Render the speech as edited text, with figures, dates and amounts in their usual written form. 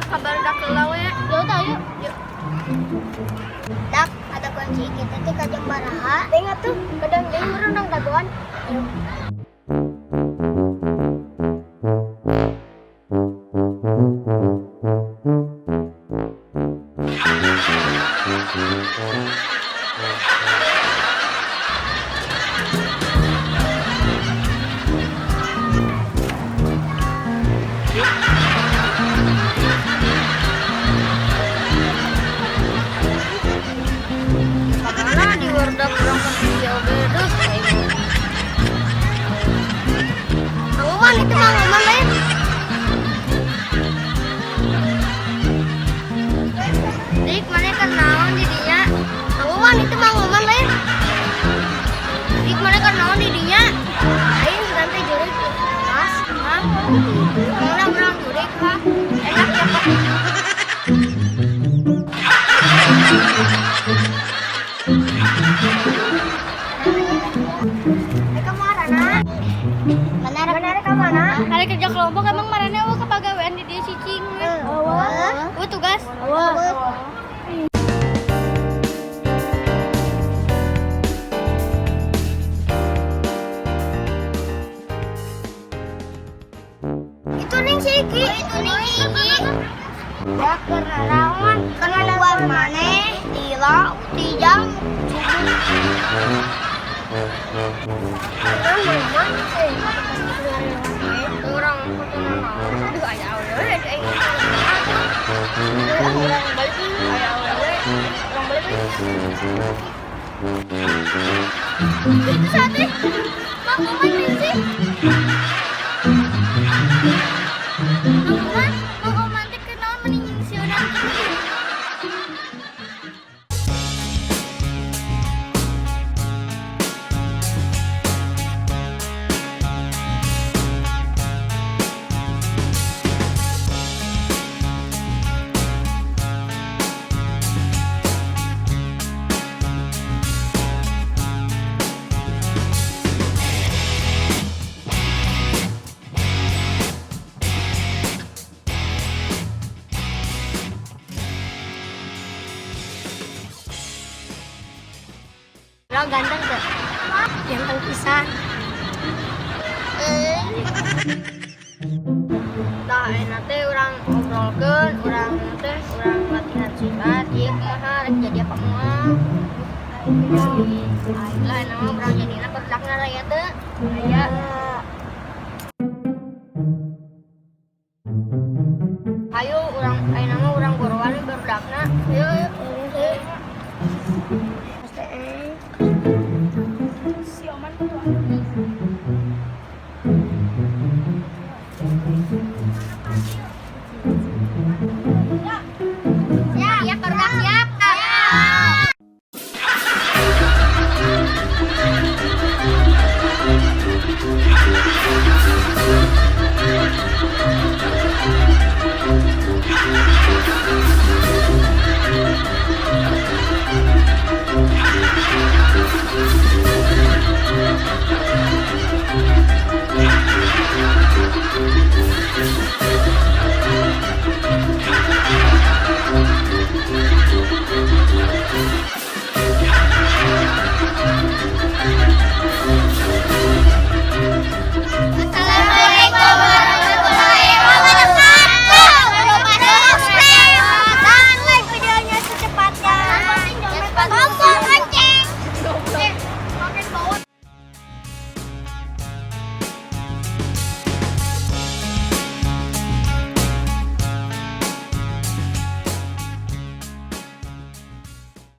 kabar dak lawe. Yuk tahu yuk. Yuk. Dak, ada kunci kita teh ka jam baraha. Tengah tuh, kadang deui urang dagoan. Yuk. Mana di wardak urang kerja bedes kayak gitu. Manguman itu manguman lain. Dik, mana kan naon di dinya? Manguman itu manguman lain. Dik, mana kan naon di dinya? Aing nanti jurik Mas. Hah? Mana urang jurik, ha? Enak ya, Pak. Mereka marana. Benar ka mana? Hari kerja kelompok emang marane eueuh kepagawean di dieu cicing. Eueuh. Tugas. Itu ning si Iki. Itu ning si Iki. Ya kenalan kenalan maneh tila tijang Orang kutunan naon? Aduh aya awewe aing. Orang balik aya awewe. Orang balik. Itu sate. Manguman nih sih. Manguman teh kenaon mending sionan. Lo ganteng tuh. Ganteng pisan. Tah enak teh urang ngobrolkeun, urang teh urang latihan singkat, ieu kumaha rek jadi apa moal. Lah nama urang jadina berdakna raya teh. Aya. Ayo urang ayeuna mah urang gorowan berdakna. Yuk.